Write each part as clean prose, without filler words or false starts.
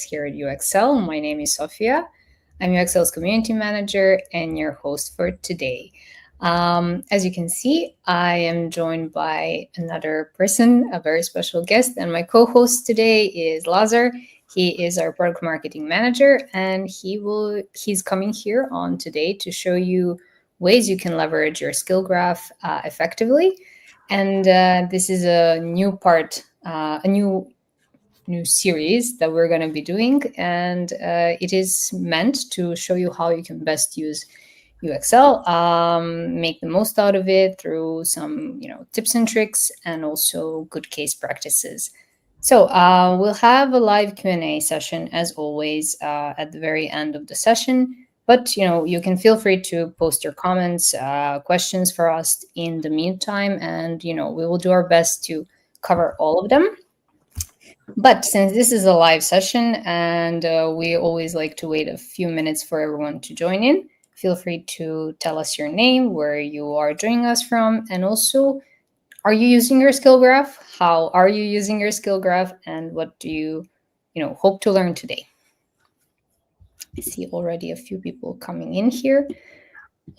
here at Uxcel. My name is Sofia. I'm Uxcel's community manager and your host for today. As you can see, I am joined by another person, a very special guest, and my co-host today is Lazar. He is our product marketing manager, and he's coming here on today to show you ways you can leverage your skill graph effectively. And this is a new part, a new series that we're going to be doing, and it is meant to show you how you can best use UXL, make the most out of it through some tips and tricks, and also good case practices. So we'll have a live Q&A session as always at the very end of the session. But you can feel free to post your comments, questions for us in the meantime, and we will do our best to cover all of them. But since this is a live session and we always like to wait a few minutes for everyone to join in, feel free to tell us your name, where you are joining us from, and also, are you using your skill graph? How are you using your skill graph? And what do you hope to learn today? I see already a few people coming in here.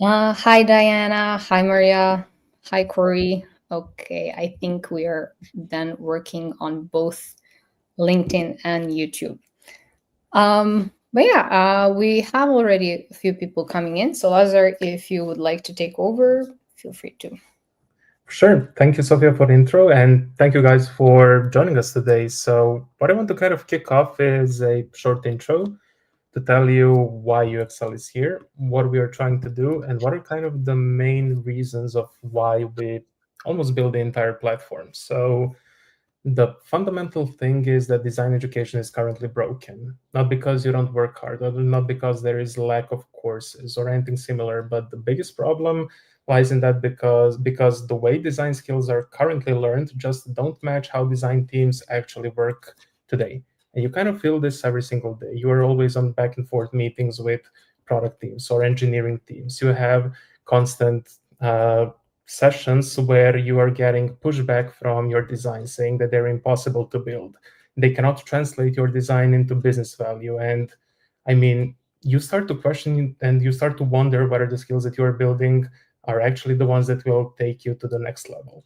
Hi, Diana. Hi, Maria. Hi, Corey. Okay, I think we are then working on both LinkedIn and YouTube. But yeah, we have already a few people coming in. So Lazar, if you would like to take over, feel free to. Sure. Thank you, Sophia, for the intro, and thank you guys for joining us today. So what I want to kind of kick off is a short intro to tell you why UXL is here, what we are trying to do, and what are kind of the main reasons of why we almost build the entire platform. So the fundamental thing is that design education is currently broken, not because you don't work hard, or not because there is lack of courses or anything similar, but the biggest problem lies in that because the way design skills are currently learned just don't match how design teams actually work today. And you kind of feel this every single day. You are always on back and forth meetings with product teams or engineering teams. You have constant sessions where you are getting pushback from your design saying that they're impossible to build. They cannot translate your design into business value. And I mean, you start to question and you start to wonder whether the skills that you're building are actually the ones that will take you to the next level.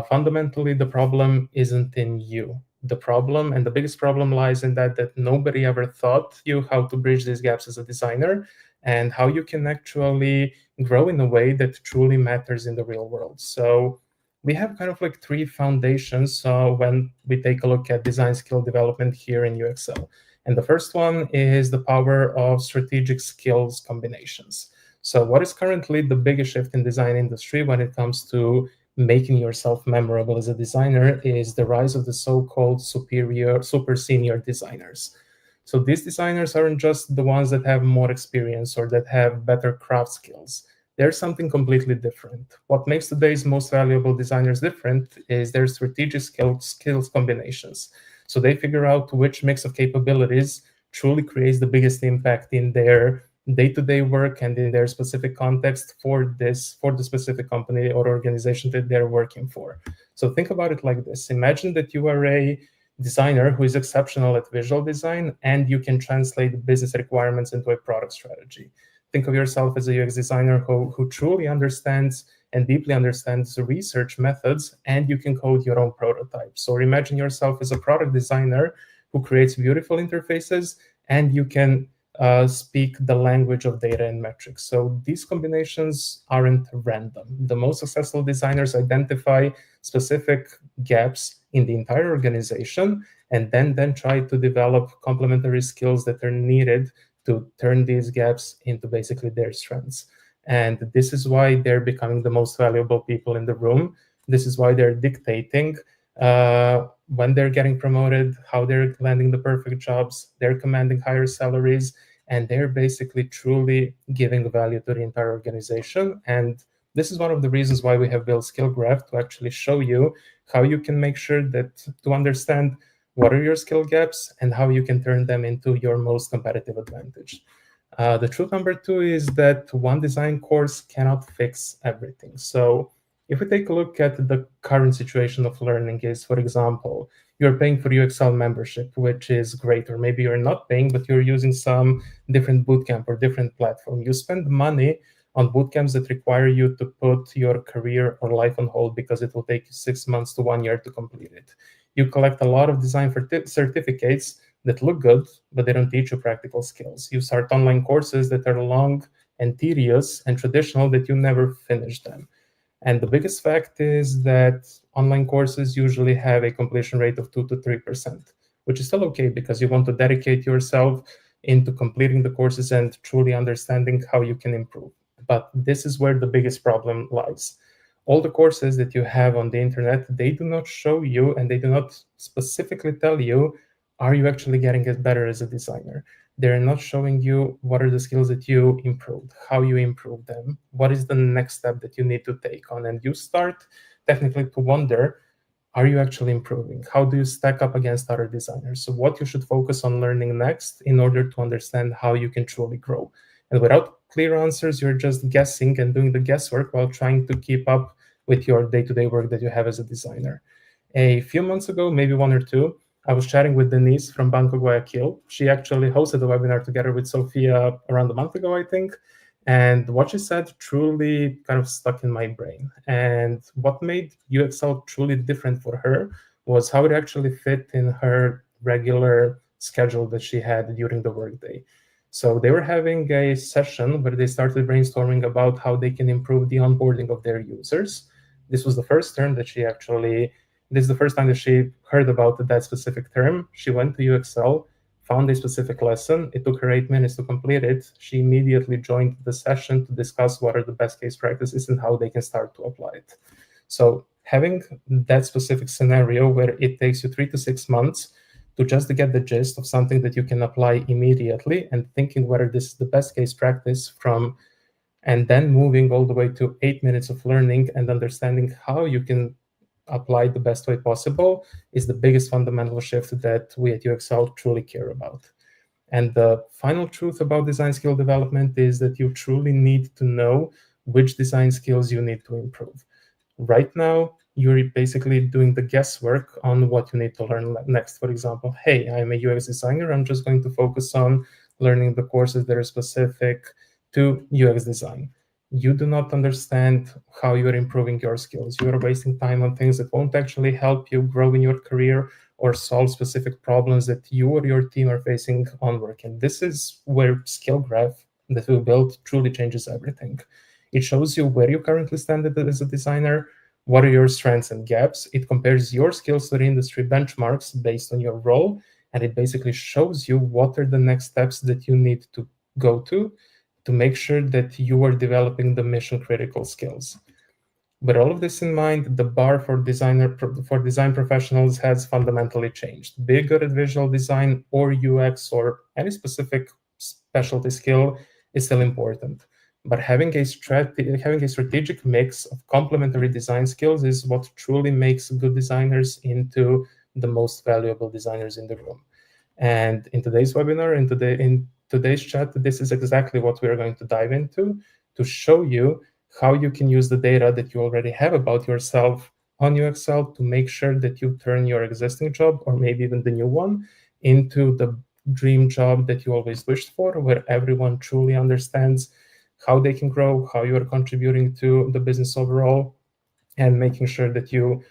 Fundamentally, the problem isn't in you. The problem, and the biggest problem, lies in that nobody ever taught you how to bridge these gaps as a designer and how you can actually grow in a way that truly matters in the real world. So we have kind of like three foundations when we take a look at design skill development here in UXL. And the first one is the power of strategic skills combinations. So what is currently the biggest shift in design industry when it comes to making yourself memorable as a designer is the rise of the so-called super senior designers. So these designers aren't just the ones that have more experience or that have better craft skills. There's something completely different. What makes today's most valuable designers different is their strategic skills combinations. So they figure out which mix of capabilities truly creates the biggest impact in their day-to-day work and in their specific context for the specific company or organization that they're working for. So think about it like this. Imagine that you are a designer who is exceptional at visual design and you can translate business requirements into a product strategy. Think of yourself as a UX designer who truly understands and deeply understands research methods, and you can code your own prototypes. Or imagine yourself as a product designer who creates beautiful interfaces, and you can speak the language of data and metrics. So these combinations aren't random. The most successful designers identify specific gaps in the entire organization and then try to develop complementary skills that are needed to turn these gaps into basically their strengths. And this is why they're becoming the most valuable people in the room. This is why they're dictating when they're getting promoted, how they're landing the perfect jobs, they're commanding higher salaries, and they're basically truly giving value to the entire organization. And this is one of the reasons why we have built Skill Graph, to actually show you how you can make sure that to understand what are your skill gaps and how you can turn them into your most competitive advantage. The truth number two is that one design course cannot fix everything. So If we take a look at the current situation of learning is, for example, you're paying for Uxcel membership, which is great, or maybe you're not paying, but you're using some different bootcamp or different platform. You spend money on bootcamps that require you to put your career or life on hold because it will take you 6 months to 1 year to complete it. You collect a lot of design certificates that look good, but they don't teach you practical skills. You start online courses that are long and tedious and traditional that you never finish them. And the biggest fact is that online courses usually have a completion rate of 2 to 3%, which is still okay because you want to dedicate yourself into completing the courses and truly understanding how you can improve. But this is where the biggest problem lies. All the courses that you have on the internet, they do not show you and they do not specifically tell you, are you actually getting better as a designer? They're not showing you what are the skills that you improved, how you improve them, what is the next step that you need to take on. And you start technically to wonder, are you actually improving? How do you stack up against other designers? So what you should focus on learning next in order to understand how you can truly grow. And without clear answers, you're just guessing and doing the guesswork while trying to keep up with your day-to-day work that you have as a designer. A few months ago, maybe 1 or 2, I was chatting with Denise from Banco Guayaquil. She actually hosted a webinar together with Sophia around a month ago, I think. And what she said truly kind of stuck in my brain. And what made Uxcel truly different for her was how it actually fit in her regular schedule that she had during the workday. So they were having a session where they started brainstorming about how they can improve the onboarding of their users. This was the first term that she actually, this is the first time that she heard about that specific term. She went to Uxcel, found a specific lesson. It took her 8 minutes to complete it. She immediately joined the session to discuss what are the best case practices and how they can start to apply it. So having that specific scenario where it takes you 3 to 6 months to just get the gist of something that you can apply immediately and thinking whether this is the best case practice from, and then moving all the way to 8 minutes of learning and understanding how you can apply the best way possible is the biggest fundamental shift that we at Uxcel truly care about. And the final truth about design skill development is that you truly need to know which design skills you need to improve. Right now, you're basically doing the guesswork on what you need to learn next. For example, hey, I'm a UX designer. I'm just going to focus on learning the courses that are specific to UX design. You do not understand how you're improving your skills. You're wasting time on things that won't actually help you grow in your career or solve specific problems that you or your team are facing on work. And this is where Skill Graph that we built truly changes everything. It shows you where you currently stand as a designer, what are your strengths and gaps. It compares your skills to the industry benchmarks based on your role, and it basically shows you what are the next steps that you need to go to make sure that you are developing the mission critical skills. With all of this in mind, the bar for design professionals has fundamentally changed. Be good at visual design or UX or any specific specialty skill is still important. But having a strategic mix of complementary design skills is what truly makes good designers into the most valuable designers in the room. And in today's webinar, in today's chat, this is exactly what we are going to dive into to show you how you can use the data that you already have about yourself on Uxcel to make sure that you turn your existing job, or maybe even the new one, into the dream job that you always wished for, where everyone truly understands how they can grow, how you are contributing to the business overall, and making sure that you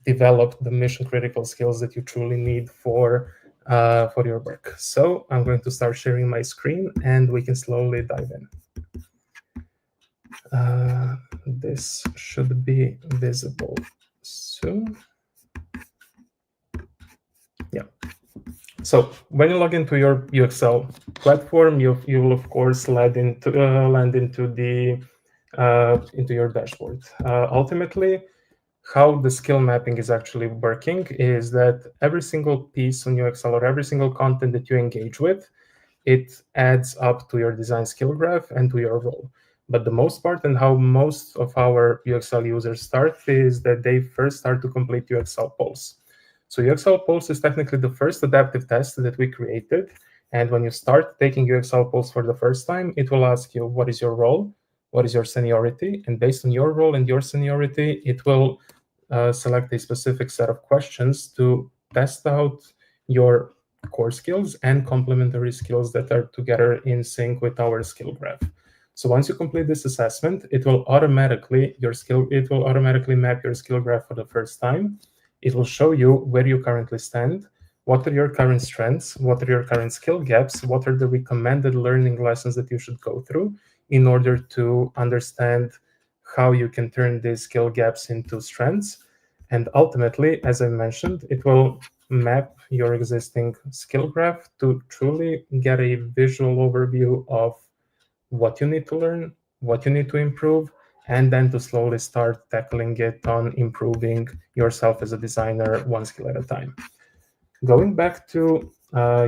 develop the mission critical skills that you truly need for your work. So I'm going to start sharing my screen and we can slowly dive in. This should be visible soon. Yeah. So when you log into your Uxcel platform, you will of course land into your dashboard. Ultimately, how the skill mapping is actually working is that every single piece on Uxcel or every single content that you engage with, it adds up to your design skill graph and to your role. But the most part and how most of our Uxcel users start is that they first start to complete Uxcel Pulse. So Uxcel Pulse is technically the first adaptive test that we created. And when you start taking Uxcel Pulse for the first time, it will ask you, what is your role? what is your seniority, and based on your role and your seniority, it will select a specific set of questions to test out your core skills and complementary skills that are together in sync with our skill graph. So once you complete this assessment, it will automatically map your skill graph for the first time. It will show you where you currently stand, what are your current strengths, what are your current skill gaps, what are the recommended learning lessons that you should go through in order to understand how you can turn these skill gaps into strengths. And ultimately, as I mentioned, it will map your existing skill graph to truly get a visual overview of what you need to learn, what you need to improve, and then to slowly start tackling it on improving yourself as a designer one skill at a time. Going back to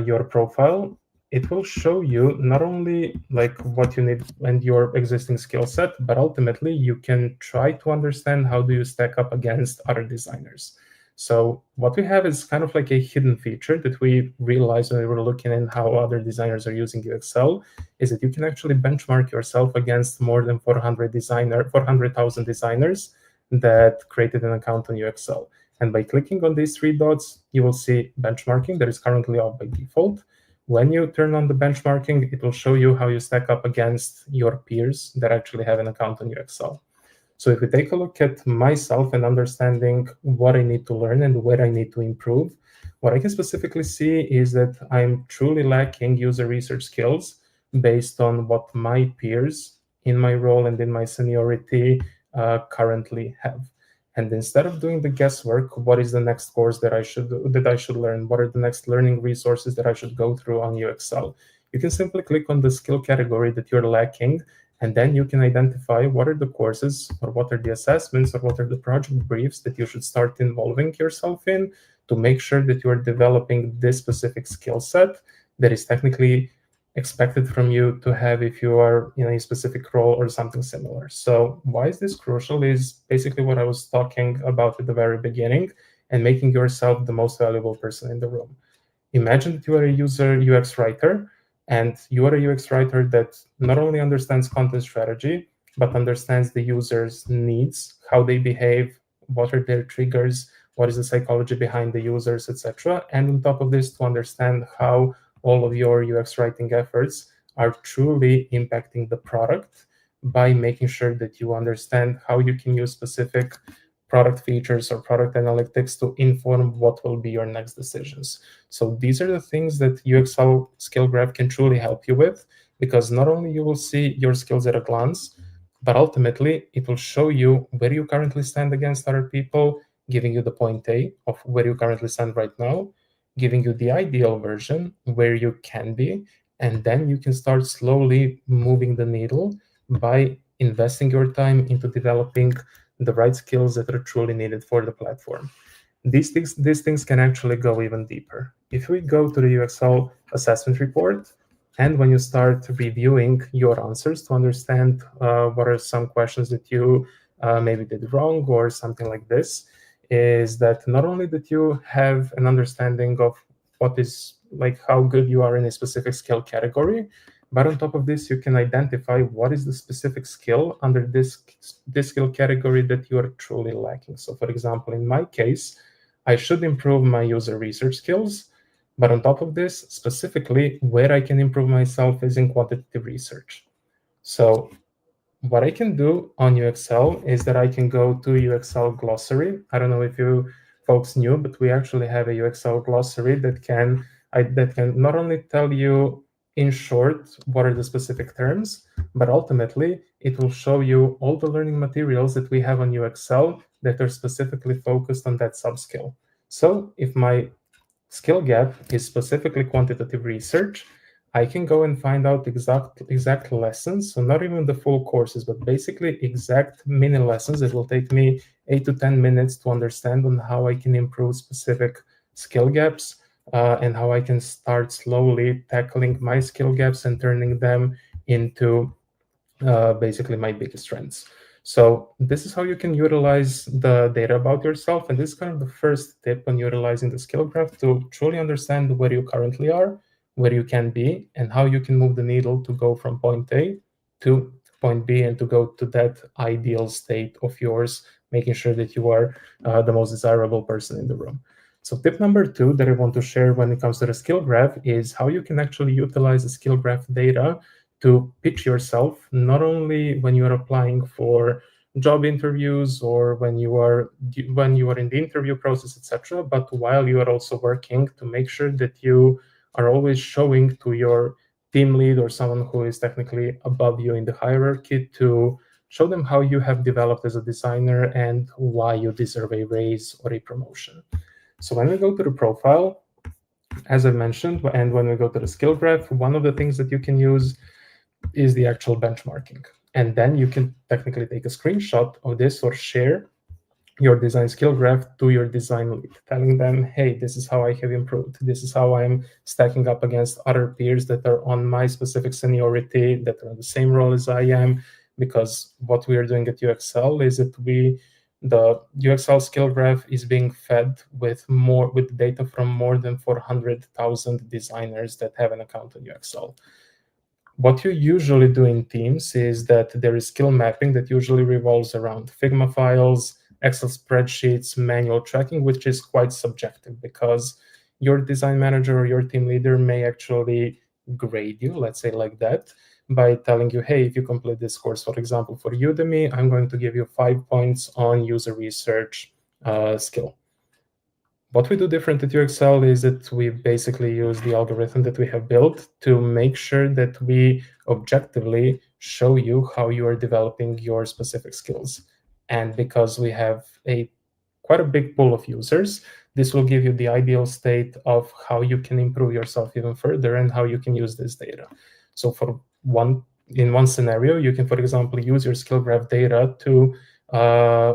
your profile, it will show you not only like what you need and your existing skill set, but ultimately you can try to understand how do you stack up against other designers. So what we have is kind of like a hidden feature that we realized when we were looking at how other designers are using Uxcel, is that you can actually benchmark yourself against more than 400,000 designers that created an account on Uxcel. And by clicking on these three dots, you will see benchmarking that is currently off by default. When you turn on the benchmarking, it will show you how you stack up against your peers that actually have an account on Uxcel. So if we take a look at myself and understanding what I need to learn and where I need to improve, what I can specifically see is that I'm truly lacking user research skills based on what my peers in my role and in my seniority currently have. And instead of doing the guesswork, what is the next course that I should learn? What are the next learning resources that I should go through on Uxcel? You can simply click on the skill category that you're lacking, and then you can identify what are the courses or what are the assessments or what are the project briefs that you should start involving yourself in to make sure that you are developing this specific skill set that is technically expected from you to have if you are in a specific role or something similar. So why is this crucial is basically what I was talking about at the very beginning, and making yourself the most valuable person in the room. Imagine that you are a user UX writer, and you are a UX writer that not only understands content strategy, but understands the user's needs, how they behave, what are their triggers, what is the psychology behind the users, etc. And on top of this, to understand how all of your UX writing efforts are truly impacting the product by making sure that you understand how you can use specific product features or product analytics to inform what will be your next decisions. So these are the things that Uxcel Skill Graph can truly help you with, because not only you will see your skills at a glance, but ultimately it will show you where you currently stand against other people, giving you the point A of where you currently stand right now, giving you the ideal version where you can be, and then you can start slowly moving the needle by investing your time into developing the right skills that are truly needed for the platform. These things can actually go even deeper. If we go to the UXL assessment report, and when you start reviewing your answers to understand what are some questions that you maybe did wrong or something like this, is that not only that you have an understanding of what is like how good you are in a specific skill category, but on top of this, you can identify what is the specific skill under this skill category that you are truly lacking. So for example, in my case, I should improve my user research skills, but on top of this, specifically where I can improve myself is in quantitative research. So what I can do on Uxcel is that I can go to Uxcel glossary. I don't know if you folks knew, but we actually have a Uxcel glossary that can not only tell you in short what are the specific terms, but ultimately it will show you all the learning materials that we have on Uxcel that are specifically focused on that subskill. So if my skill gap is specifically quantitative research, I can go and find out exact lessons, so not even the full courses, but basically exact mini lessons that will take me 8 to 10 minutes to understand on how I can improve specific skill gaps and how I can start slowly tackling my skill gaps and turning them into basically my biggest strengths. So this is how you can utilize the data about yourself. And this is kind of the first tip on utilizing the skill graph to truly understand where you currently are, where you can be, and how you can move the needle to go from point A to point B and to go to that ideal state of yours, making sure that you are the most desirable person in the room. So tip number 2 that I want to share when it comes to the skill graph is how you can actually utilize the skill graph data to pitch yourself, not only when you are applying for job interviews or when you are in the interview process, etc., but while you are also working, to make sure that you are always showing to your team lead or someone who is technically above you in the hierarchy, to show them how you have developed as a designer and why you deserve a raise or a promotion. So when we go to the profile, as I mentioned, and when we go to the skill graph, one of the things that you can use is the actual benchmarking. And then you can technically take a screenshot of this or share your design skill graph to your design lead, telling them, hey, this is how I have improved. This is how I'm stacking up against other peers that are on my specific seniority, that are in the same role as I am. Because what we are doing at Uxcel is that the Uxcel skill graph is being fed with data from more than 400,000 designers that have an account on Uxcel. What you usually do in teams is that there is skill mapping that usually revolves around Figma files, Excel spreadsheets, manual tracking, which is quite subjective because your design manager or your team leader may actually grade you, let's say like that, by telling you, hey, if you complete this course, for example, for Udemy, I'm going to give you 5 points on user research skill. What we do different at Uxcel is that we basically use the algorithm that we have built to make sure that we objectively show you how you are developing your specific skills. And because we have quite a big pool of users, this will give you the ideal state of how you can improve yourself even further and how you can use this data. So in one scenario, you can, for example, use your skill graph data to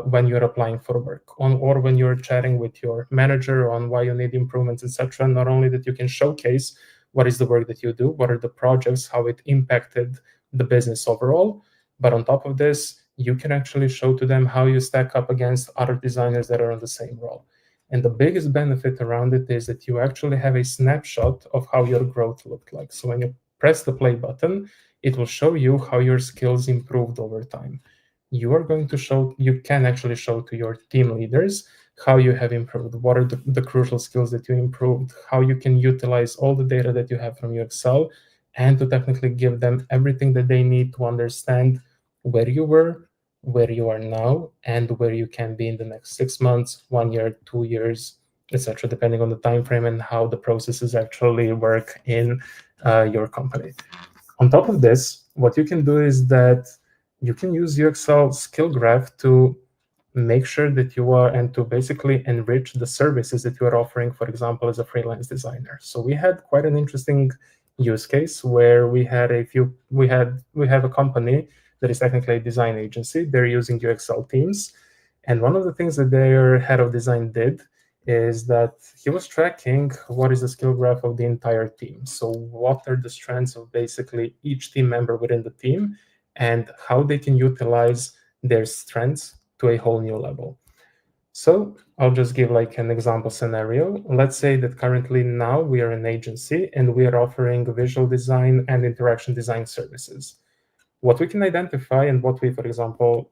when you're applying for work or when you're chatting with your manager on why you need improvements, etc. Not only that you can showcase what is the work that you do, what are the projects, how it impacted the business overall, but on top of this, you can actually show to them how you stack up against other designers that are on the same role. And the biggest benefit around it is that you actually have a snapshot of how your growth looked like. So when you press the play button, it will show you how your skills improved over time. You can actually show to your team leaders how you have improved, what are the crucial skills that you improved, how you can utilize all the data that you have from Uxcel, and to technically give them everything that they need to understand where you were, where you are now, and where you can be in the next 6 months, 1 year, 2 years, etc., depending on the time frame and how the processes actually work in your company. On top of this, what you can do is that you can use Uxcel Skill Graph to make sure that you are, and to basically enrich the services that you are offering, for example, as a freelance designer. So we had quite an interesting use case where we have a company that is technically a design agency. They're using Uxcel Teams. And one of the things that their head of design did is that he was tracking what is the skill graph of the entire team. So what are the strengths of basically each team member within the team and how they can utilize their strengths to a whole new level. So I'll just give like an example scenario. Let's say that currently now we are an agency and we are offering visual design and interaction design services. What we can identify and what we, for example,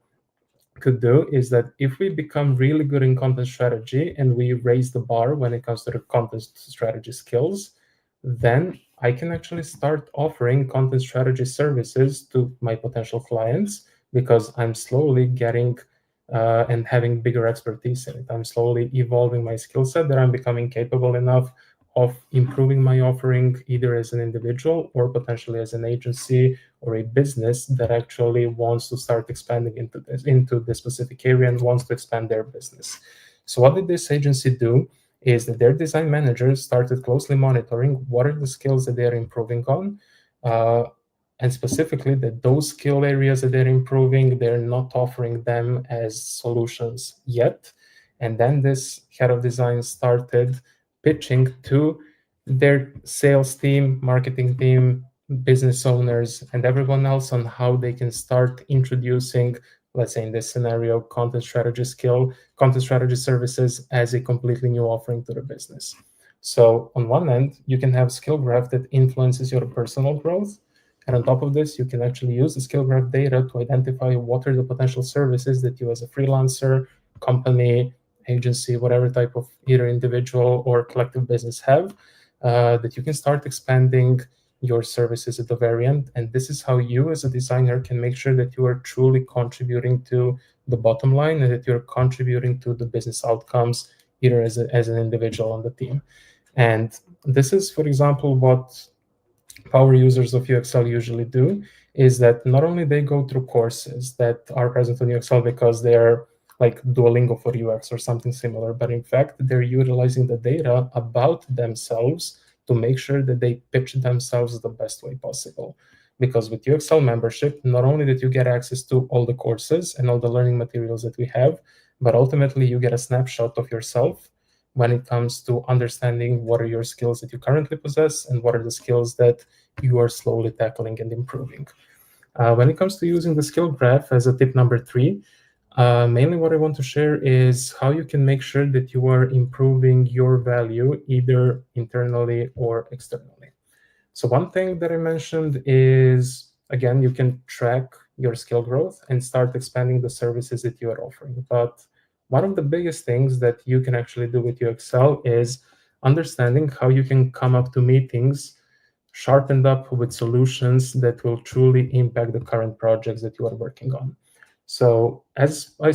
could do is that if we become really good in content strategy and we raise the bar when it comes to the content strategy skills, then I can actually start offering content strategy services to my potential clients because I'm slowly getting and having bigger expertise in it. I'm slowly evolving my skill set that I'm becoming capable enough of improving my offering either as an individual or potentially as an agency or a business that actually wants to start expanding into this specific area and wants to expand their business. So what did this agency do is that their design managers started closely monitoring what are the skills that they're improving on, and specifically that those skill areas that they're improving, they're not offering them as solutions yet. And then this head of design started pitching to their sales team, marketing team, business owners, and everyone else on how they can start introducing, let's say in this scenario, content strategy services as a completely new offering to the business. So on one end, you can have skill graph that influences your personal growth. And on top of this, you can actually use the skill graph data to identify what are the potential services that you as a freelancer, company, agency, whatever type of either individual or collective business have, that you can start expanding your services at the very end. And this is how you as a designer can make sure that you are truly contributing to the bottom line and that you're contributing to the business outcomes either as an individual on the team. And this is, for example, what power users of Uxcel usually do, is that not only they go through courses that are present on Uxcel because they're like Duolingo for UX or something similar, but in fact, they're utilizing the data about themselves to make sure that they pitch themselves the best way possible. Because with Uxcel membership, not only that you get access to all the courses and all the learning materials that we have, but ultimately you get a snapshot of yourself when it comes to understanding what are your skills that you currently possess and what are the skills that you are slowly tackling and improving. When it comes to using the skill graph as a tip number 3, mainly what I want to share is how you can make sure that you are improving your value either internally or externally. So one thing that I mentioned is, again, you can track your skill growth and start expanding the services that you are offering. But one of the biggest things that you can actually do with Uxcel is understanding how you can come up to meetings sharpened up with solutions that will truly impact the current projects that you are working on. So as I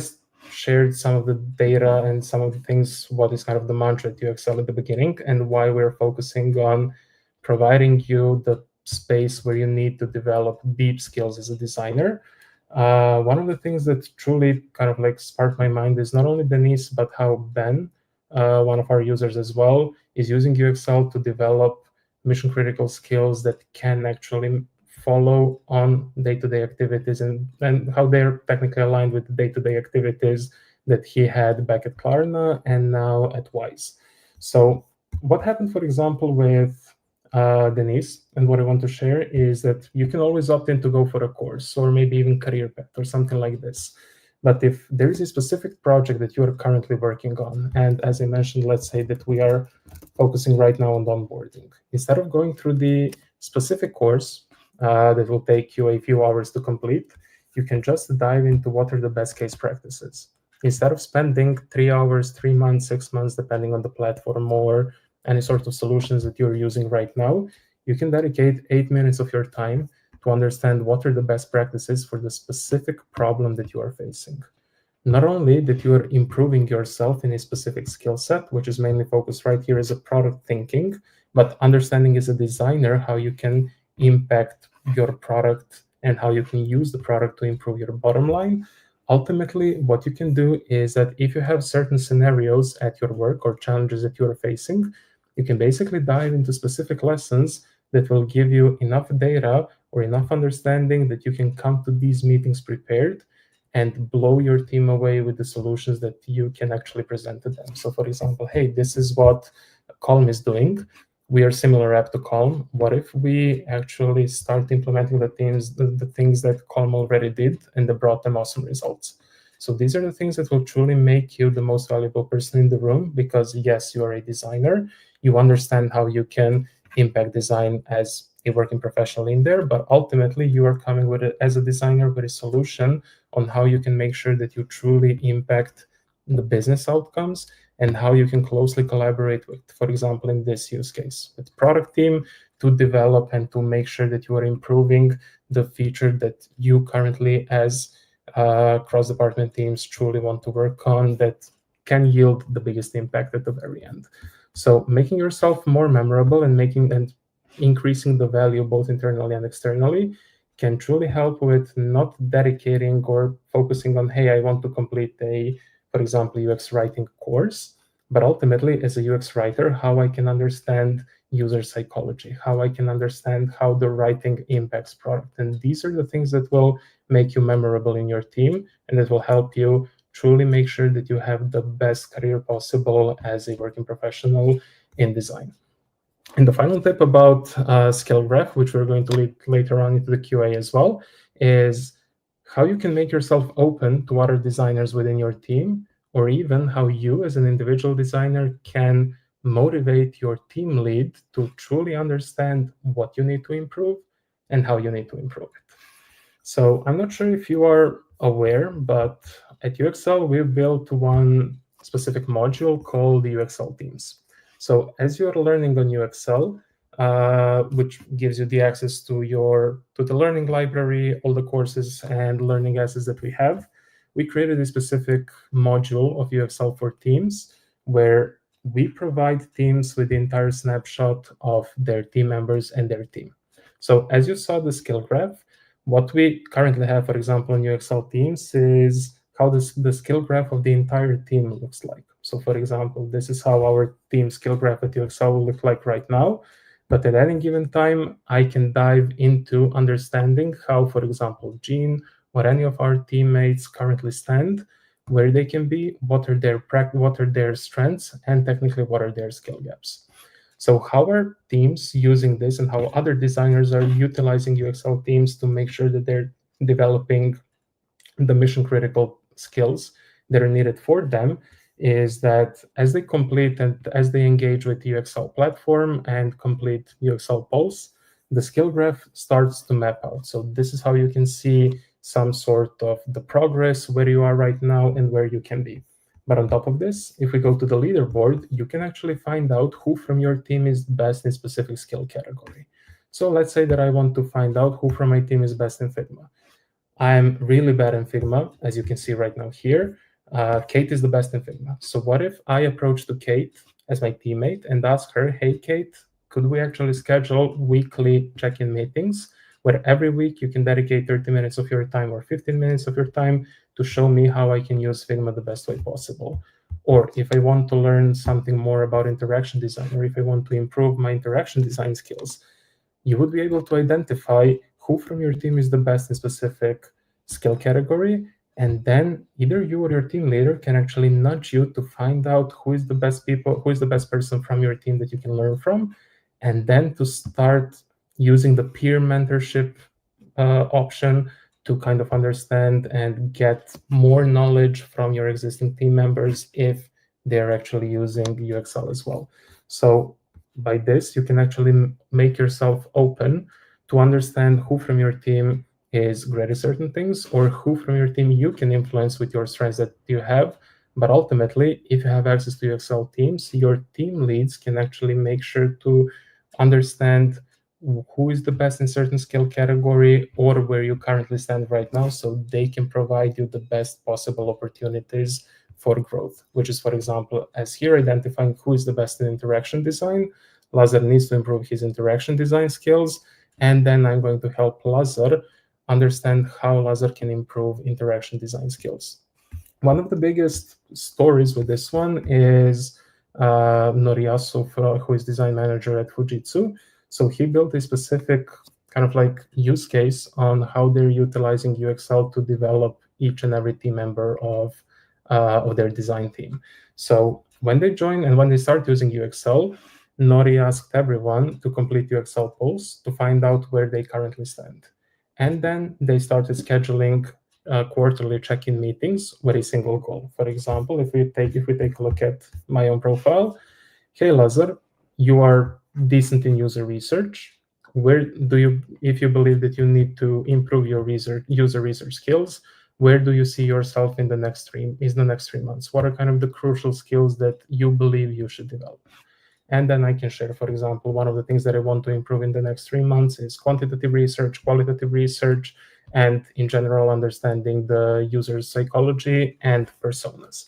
shared some of the data and some of the things, what is kind of the mantra at Uxcel at the beginning and why we're focusing on providing you the space where you need to develop deep skills as a designer. One of the things that truly kind of like sparked my mind is not only Denise, but how Ben, one of our users as well, is using Uxcel to develop mission critical skills that can actually follow on day-to-day activities and how they're technically aligned with the day-to-day activities that he had back at Klarna and now at Wise. So what happened, for example, with Denise, and what I want to share is that you can always opt in to go for a course or maybe even career path or something like this. But if there is a specific project that you are currently working on, and as I mentioned, let's say that we are focusing right now on onboarding, instead of going through the specific course that will take you a few hours to complete, you can just dive into what are the best case practices. Instead of spending 3 hours, 3 months, 6 months, depending on the platform or any sort of solutions that you're using right now, you can dedicate 8 minutes of your time to understand what are the best practices for the specific problem that you are facing. Not only that you are improving yourself in a specific skill set, which is mainly focused right here as a product thinking, but understanding as a designer how you can impact your product and how you can use the product to improve your bottom line. Ultimately, what you can do is that if you have certain scenarios at your work or challenges that you are facing, you can basically dive into specific lessons that will give you enough data or enough understanding that you can come to these meetings prepared and blow your team away with the solutions that you can actually present to them. So for example, hey, this is what Calm is doing. We are similar app to Calm. What if we actually start implementing the things that Calm already did and they brought them awesome results? So these are the things that will truly make you the most valuable person in the room because yes, you are a designer. You understand how you can impact design as a working professional in there, but ultimately you are coming with it as a designer with a solution on how you can make sure that you truly impact the business outcomes and how you can closely collaborate with, for example, in this use case, with product team to develop and to make sure that you are improving the feature that you currently as cross-department teams truly want to work on that can yield the biggest impact at the very end. So making yourself more memorable and increasing the value both internally and externally can truly help with not dedicating or focusing on, hey, I want to complete for example, UX writing course, but ultimately as a UX writer, how I can understand user psychology, how I can understand how the writing impacts product. And these are the things that will make you memorable in your team and that will help you truly make sure that you have the best career possible as a working professional in design. And the final tip about Skill Graph, which we're going to lead later on into the QA as well, is how you can make yourself open to other designers within your team, or even how you as an individual designer can motivate your team lead to truly understand what you need to improve and how you need to improve it. So I'm not sure if you are aware, but at Uxcel, we built one specific module called the Uxcel Teams. So as you're learning on Uxcel, which gives you the access to the learning library, all the courses and learning assets that we have, we created a specific module of Uxcel for Teams, where we provide teams with the entire snapshot of their team members and their team. So as you saw the skill graph, what we currently have, for example, in Uxcel Teams is how the skill graph of the entire team looks like. So for example, this is how our team skill graph at Uxcel will look like right now. But at any given time, I can dive into understanding how, for example, Gene or any of our teammates currently stand, where they can be, what are their strengths, and technically what are their skill gaps. So how are teams using this, and how other designers are utilizing Uxcel Teams to make sure that they're developing the mission critical skills that are needed for them, is that as they complete and as they engage with the Uxcel platform and complete Uxcel polls, the skill graph starts to map out. So this is how you can see some sort of the progress, where you are right now and where you can be. But on top of this, if we go to the leaderboard, you can actually find out who from your team is best in specific skill category. So let's say that I want to find out who from my team is best in Figma. I'm really bad in Figma, as you can see right now here. Kate is the best in Figma. So what if I approach to Kate as my teammate and ask her, hey, Kate, could we actually schedule weekly check-in meetings where every week you can dedicate 30 minutes of your time or 15 minutes of your time to show me how I can use Figma the best way possible? Or if I want to learn something more about interaction design, or if I want to improve my interaction design skills, you would be able to identify who from your team is the best in specific skill category, and then either you or your team leader can actually nudge you to find out who is the best person from your team that you can learn from, and then to start using the peer mentorship option to kind of understand and get more knowledge from your existing team members if they're actually using Uxcel as well. So by this, you can actually make yourself open to understand who from your team is great at certain things, or who from your team you can influence with your strengths that you have. But ultimately, if you have access to Uxcel Teams, your team leads can actually make sure to understand who is the best in certain skill category or where you currently stand right now, so they can provide you the best possible opportunities for growth, which is, for example, as here, identifying who is the best in interaction design. Lazar needs to improve his interaction design skills, and then I'm going to help Lazar understand how Lazar can improve interaction design skills. One of the biggest stories with this one is Noriyasu, who is design manager at Fujitsu. So he built a specific kind of like use case on how they're utilizing Uxcel to develop each and every team member of their design team. So when they join and when they start using Uxcel, Nori asked everyone to complete Uxcel polls to find out where they currently stand. And then they started scheduling quarterly check-in meetings with a single goal. For example, if we take a look at my own profile, hey Lazar, you are decent in user research. Where do you, if you believe that you need to improve your user research skills, where do you see yourself in the next 3 months? What are kind of the crucial skills that you believe you should develop? And then I can share, for example, one of the things that I want to improve in the next 3 months is quantitative research, qualitative research, and in general, understanding the user's psychology and personas.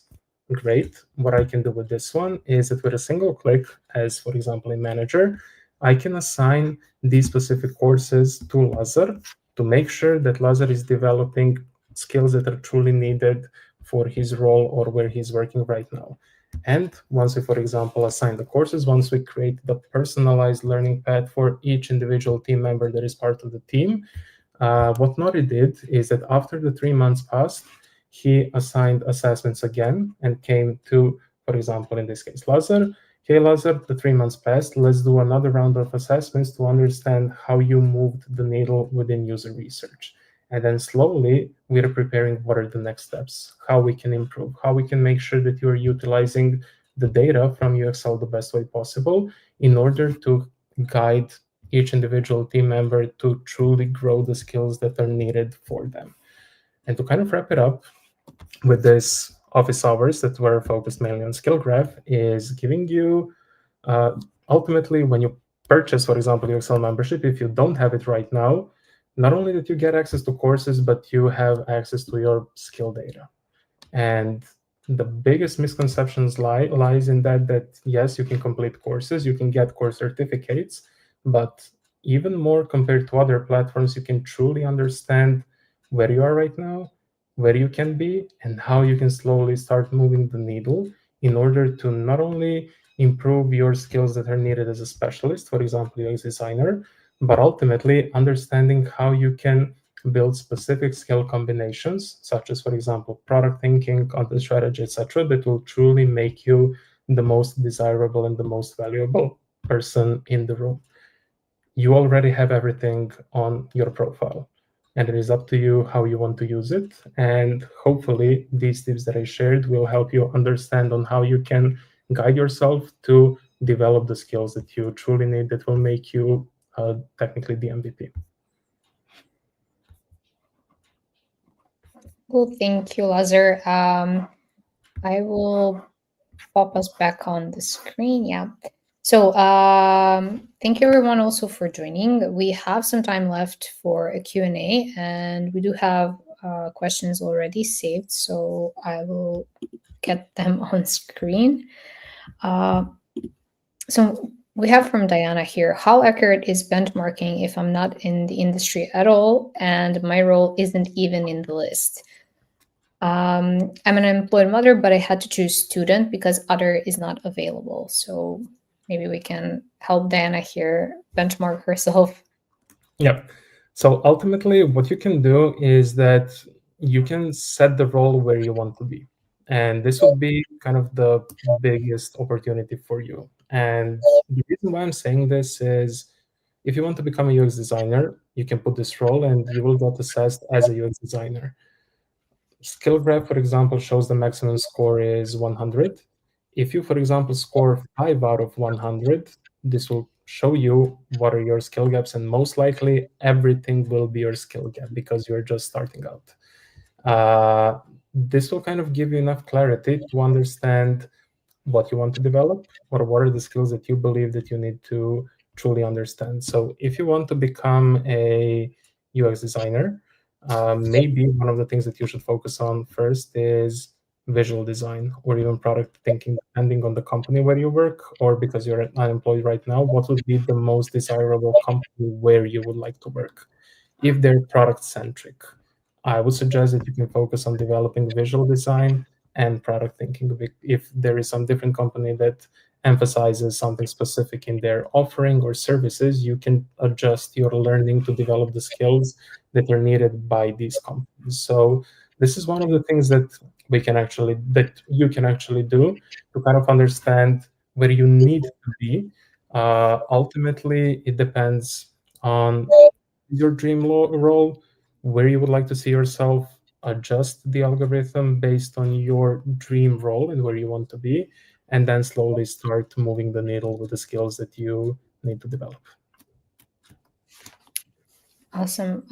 Great. What I can do with this one is that with a single click, as for example, in Manager, I can assign these specific courses to Lazar to make sure that Lazar is developing skills that are truly needed for his role or where he's working right now. And once we, for example, assign the courses, once we create the personalized learning path for each individual team member that is part of the team, what Nori did is that after the 3 months passed, he assigned assessments again and came to, for example, in this case, Lazar. Hey, Lazar, the 3 months passed. Let's do another round of assessments to understand how you moved the needle within user research. And then slowly, we are preparing what are the next steps, how we can improve, how we can make sure that you are utilizing the data from Uxcel the best way possible in order to guide each individual team member to truly grow the skills that are needed for them. And to kind of wrap it up with this office hours that were focused mainly on skill graph is giving you ultimately, when you purchase, for example, your Excel membership, if you don't have it right now, not only that you get access to courses, but you have access to your skill data. And the biggest misconceptions lies in that yes, you can complete courses, you can get course certificates, but even more compared to other platforms, you can truly understand where you are right now, where you can be, and how you can slowly start moving the needle in order to not only improve your skills that are needed as a specialist, for example, UX designer, but ultimately understanding how you can build specific skill combinations, such as, for example, product thinking, content strategy, etc., that will truly make you the most desirable and the most valuable person in the room. You already have everything on your profile, and it is up to you how you want to use it. And hopefully, these tips that I shared will help you understand on how you can guide yourself to develop the skills that you truly need that will make you technically the MVP. Cool, thank you, Lazar. I will pop us back on the screen. Yeah. So, thank you everyone also for joining. We have some time left for a Q&A, and we do have questions already saved, so I will get them on screen. Uh, so we have from Diana here, how accurate is benchmarking if I'm not in the industry at all and my role isn't even in the list? I'm an employed mother, but I had to choose student because other is not available. So maybe we can help Diana here benchmark herself. Yeah. So ultimately, what you can do is that you can set the role where you want to be. And this would be kind of the biggest opportunity for you. And the reason why I'm saying this is if you want to become a UX designer, you can put this role and you will get assessed as a UX designer. Skill Graph, for example, shows the maximum score is 100. If you, for example, score 5 out of 100, this will show you what are your skill gaps, and most likely everything will be your skill gap because you're just starting out. This will kind of give you enough clarity to understand what you want to develop or what are the skills that you believe that you need to truly understand. So if you want to become a UX designer, maybe one of the things that you should focus on first is visual design or even product thinking, depending on the company where you work, or because you're unemployed right now, what would be the most desirable company where you would like to work? If they're product centric, I would suggest that you can focus on developing visual design and product thinking. If there is some different company that emphasizes something specific in their offering or services, you can adjust your learning to develop the skills that are needed by these companies. So this is one of the things that you can actually do to kind of understand where you need to be. Ultimately, it depends on your dream role, where you would like to see yourself, adjust the algorithm based on your dream role and where you want to be, and then slowly start moving the needle with the skills that you need to develop. Awesome.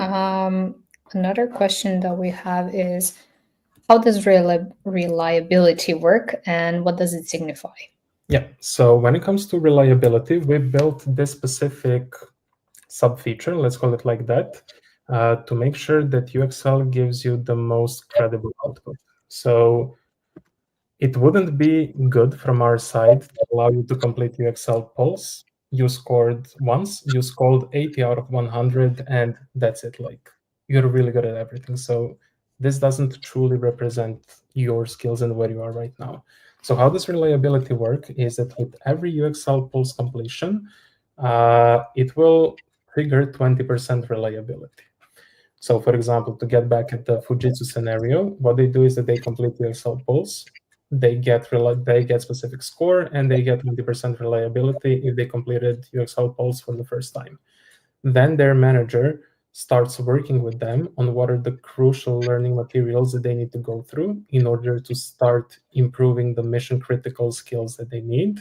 Another question that we have is, how does reliability work and what does it signify? Yeah, so when it comes to reliability, we built this specific sub feature, let's call it like that, to make sure that Uxcel gives you the most credible output. So it wouldn't be good from our side to allow you to complete your Excel polls. You scored once, you scored 80 out of 100, and that's it. Like, you're really good at everything. So this doesn't truly represent your skills and where you are right now. So how does reliability work is that with every UXL polls completion, it will trigger 20% reliability. So for example, to get back at the Fujitsu scenario, what they do is that they complete the Excel polls, they get specific score, and they get 20% reliability if they completed Excel polls for the first time. Then their manager starts working with them on what are the crucial learning materials that they need to go through in order to start improving the mission critical skills that they need.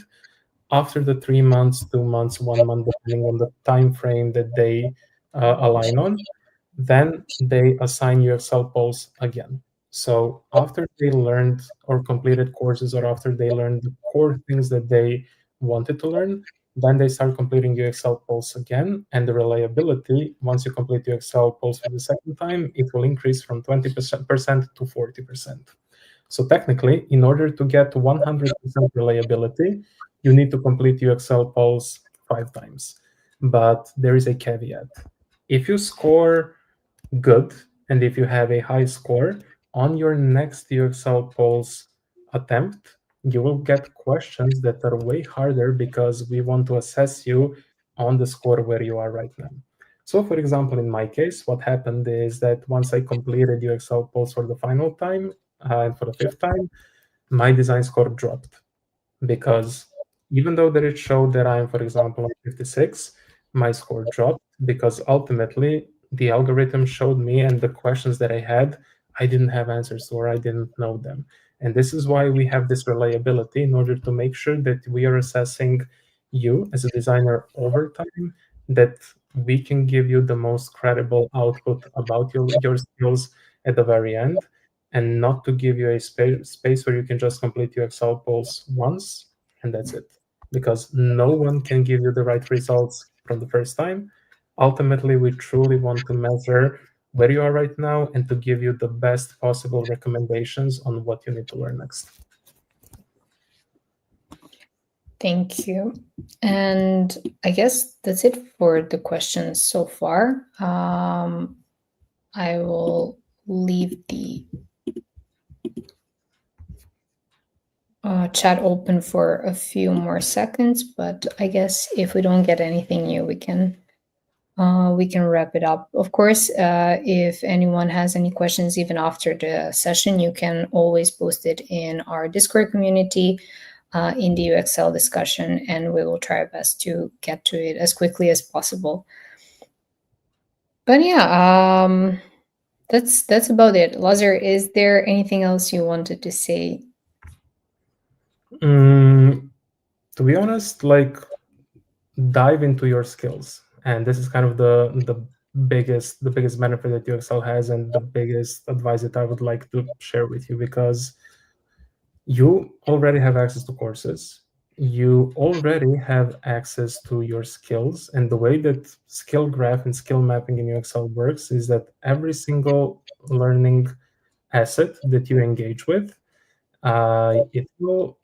After the 3 months, 2 months, 1 month, depending on the time frame that they align on, then they assign you Excel polls again. So after they learned or completed courses, or after they learned the core things that they wanted to learn, then they start completing your Excel polls again. And the reliability, once you complete your Excel polls for the second time, it will increase from 20% to 40%. So technically, in order to get 100% reliability, you need to complete your Excel polls 5 times. But there is a caveat. If you score good, and if you have a high score, on your next UXL polls attempt, you will get questions that are way harder because we want to assess you on the score where you are right now. So for example, in my case, what happened is that once I completed UXL polls for the final time, and for the fifth time, my design score dropped because even though that it showed that I'm, for example, on 56, my score dropped because ultimately the algorithm showed me, and the questions that I had, I didn't have answers to, or I didn't know them. And this is why we have this reliability, in order to make sure that we are assessing you as a designer over time, that we can give you the most credible output about your skills at the very end, and not to give you a space where you can just complete your Excel polls once and that's it. Because no one can give you the right results from the first time. Ultimately, we truly want to measure where you are right now and to give you the best possible recommendations on what you need to learn next. Thank you. And I guess that's it for the questions so far. I will leave the chat open for a few more seconds, but I guess if we don't get anything new, we can wrap it up. Of course, if anyone has any questions even after the session, you can always post it in our Discord community, in the UXL discussion, and we will try our best to get to it as quickly as possible. But yeah, that's about it. Lazar, is there anything else you wanted to say? To be honest, like, dive into your skills, and this is kind of the biggest benefit that UXL has, and the biggest advice that I would like to share with you, because you already have access to courses, you already have access to your skills, and the way that skill graph and skill mapping in UXL works is that every single learning asset that you engage with, it will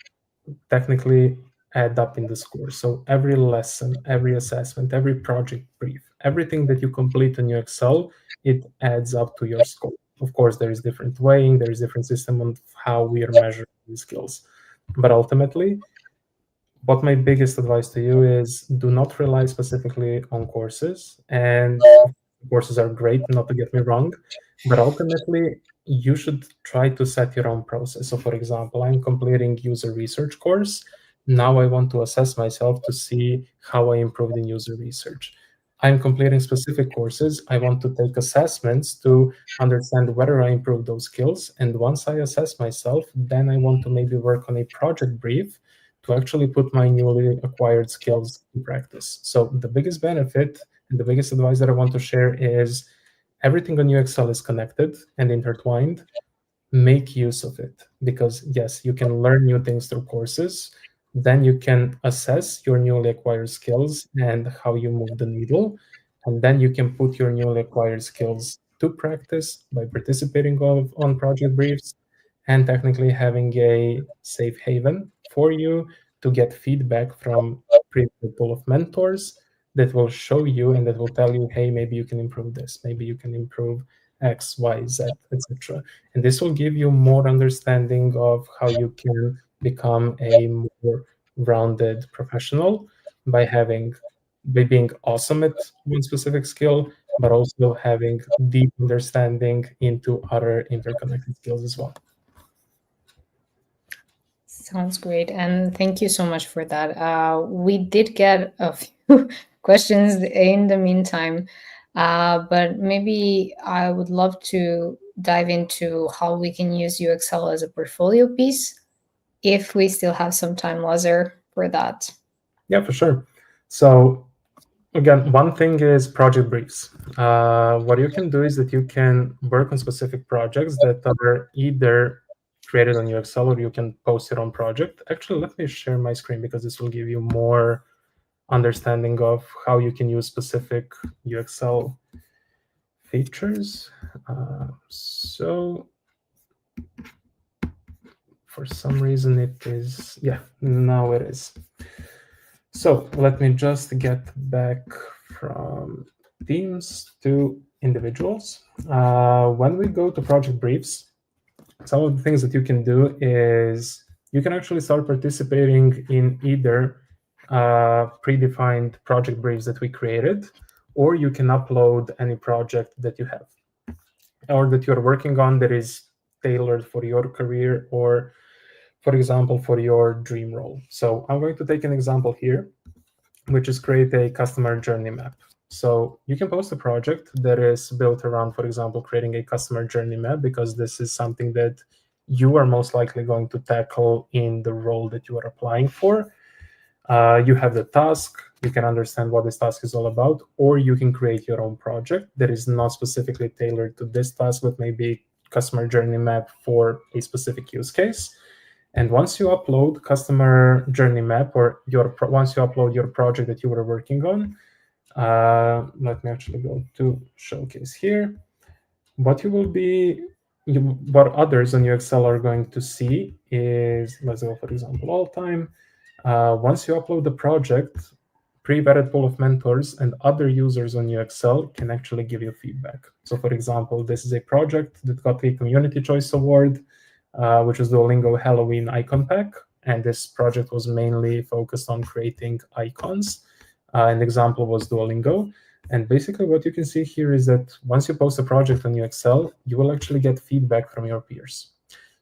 technically add up in the score. So every lesson, every assessment, every project brief, everything that you complete in your Excel, it adds up to your score. Of course, there is different weighing, there is different system on how we are measuring these skills. But ultimately, what my biggest advice to you is, do not rely specifically on courses. And courses are great, not to get me wrong, but ultimately you should try to set your own process. So for example, I'm completing user research course. Now I want to assess myself to see how I improved in user research. I'm completing specific courses. I want to take assessments to understand whether I improve those skills. And once I assess myself, then I want to maybe work on a project brief to actually put my newly acquired skills to practice. So the biggest benefit and the biggest advice that I want to share is, everything on UXL is connected and intertwined. Make use of it, because yes, you can learn new things through courses. Then you can assess your newly acquired skills and how you move the needle. And then you can put your newly acquired skills to practice by participating on project briefs, and technically having a safe haven for you to get feedback from a pool of mentors that will show you and that will tell you, hey, maybe you can improve this, maybe you can improve X, Y, Z, etc. And this will give you more understanding of how you can become a more rounded professional by being awesome at one specific skill, but also having deep understanding into other interconnected skills as well. Sounds great. And thank you so much for that. We did get a few questions in the meantime, but maybe I would love to dive into how we can use UXL as a portfolio piece if we still have some time, Lazar, for that. Yeah, for sure. So again, one thing is project briefs. What you can do is that you can work on specific projects that are either created on Uxcel or you can post your own project. Actually, let me share my screen because this will give you more understanding of how you can use specific Uxcel features. So for some reason it is, yeah, now it is. So let me just get back from teams to individuals. When we go to project briefs, some of the things that you can do is you can actually start participating in either predefined project briefs that we created, or you can upload any project that you have or that you're working on that is tailored for your career or, for example, for your dream role. So I'm going to take an example here, which is create a customer journey map. So you can post a project that is built around, for example, creating a customer journey map, because this is something that you are most likely going to tackle in the role that you are applying for. You have the task, you can understand what this task is all about, or you can create your own project that is not specifically tailored to this task, but maybe customer journey map for a specific use case. And once you upload customer journey map, or once you upload your project that you were working on, let me actually go to showcase here. What what others on Uxcel are going to see is, let's go for example, all time. Once you upload the project, pre-vetted pool of mentors and other users on Uxcel can actually give you feedback. So for example, this is a project that got a Community Choice Award, which was Duolingo Halloween icon pack. And this project was mainly focused on creating icons. An example was Duolingo. And basically what you can see here is that once you post a project on Uxcel, you will actually get feedback from your peers.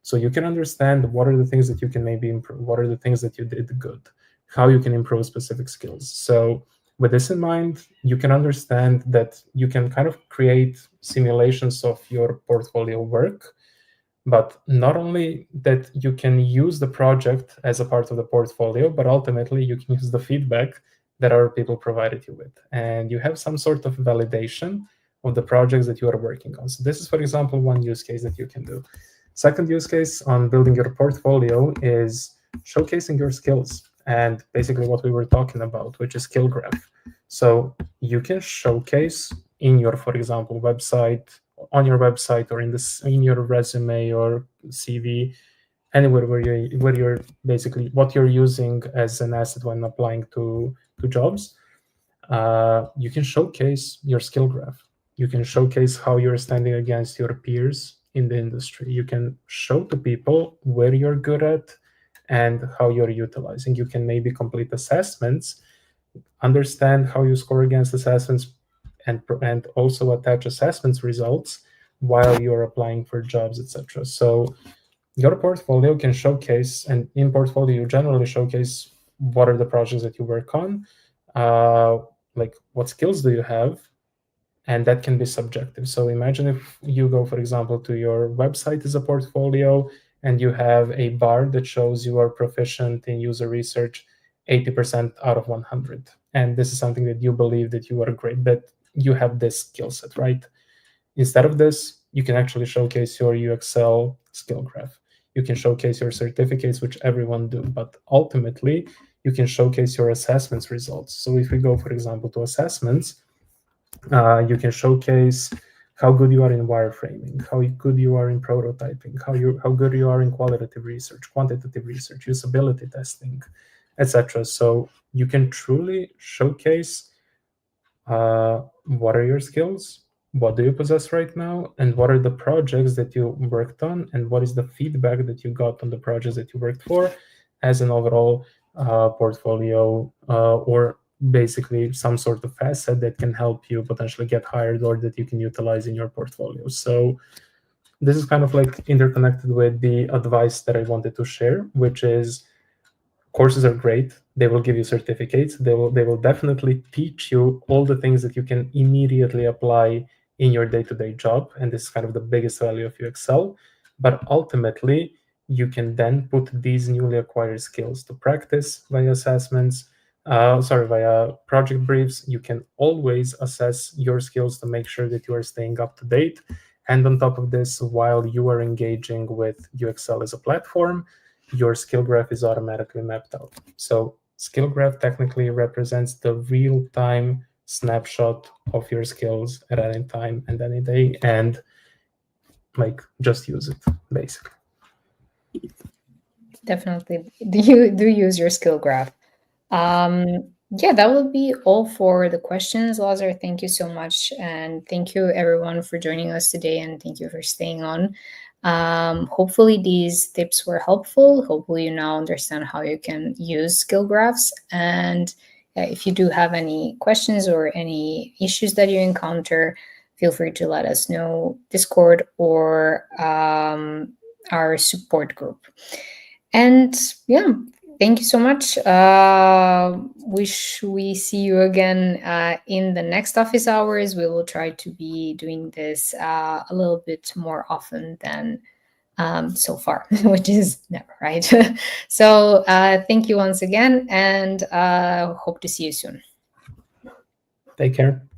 So you can understand what are the things that you can maybe improve, what are the things that you did good, how you can improve specific skills. So with this in mind, you can understand that you can kind of create simulations of your portfolio work, but not only that you can use the project as a part of the portfolio, but ultimately you can use the feedback that other people provided you with. And you have some sort of validation of the projects that you are working on. So this is, for example, one use case that you can do. Second use case on building your portfolio is showcasing your skills and basically what we were talking about, which is skill graph. So you can showcase in your, for example, website, on your website, or in your resume or CV, anywhere where you're basically what you're using as an asset when applying to jobs. You can showcase your skill graph. You can showcase how you're standing against your peers in the industry. You can show to people where you're good at and how you're utilizing. You can maybe complete assessments, understand how you score against assessments, and also attach assessments results while you're applying for jobs, etc. So your portfolio can showcase, and in portfolio you generally showcase what are the projects that you work on, like what skills do you have, and that can be subjective. So imagine if you go, for example, to your website as a portfolio and you have a bar that shows you are proficient in user research 80% out of 100. And this is something that you believe that you are great, that you have this skill set, right? Instead of this, you can actually showcase your Uxcel skill graph. You can showcase your certificates, which everyone do, but ultimately you can showcase your assessments results. So if we go, for example, to assessments, you can showcase how good you are in wireframing, how good you are in prototyping, how good you are in qualitative research, quantitative research, usability testing, etc. So you can truly showcase what are your skills, what do you possess right now, and what are the projects that you worked on, and what is the feedback that you got on the projects that you worked for as an overall portfolio, or basically some sort of asset that can help you potentially get hired or that you can utilize in your portfolio. So this is kind of like interconnected with the advice that I wanted to share, which is courses are great. They will give you certificates. They will definitely teach you all the things that you can immediately apply in your day-to-day job. And this is kind of the biggest value of Uxcel. But ultimately, you can then put these newly acquired skills to practice via assessments, via project briefs, you can always assess your skills to make sure that you are staying up to date. And on top of this, while you are engaging with Uxcel as a platform, your skill graph is automatically mapped out. So skill graph technically represents the real-time snapshot of your skills at any time and any day, and like just use it basically. Definitely do use your skill graph. Yeah, that will be all for the questions, Lazar. Thank you so much. And thank you everyone for joining us today, and thank you for staying on. Hopefully these tips were helpful. Hopefully you now understand how you can use skill graphs. And if you do have any questions or any issues that you encounter, feel free to let us know, Discord or our support group. And yeah, thank you so much. Wish we see you again in the next office hours. We will try to be doing this a little bit more often than so far, which is never, right? So thank you once again, and hope to see you soon. Take care.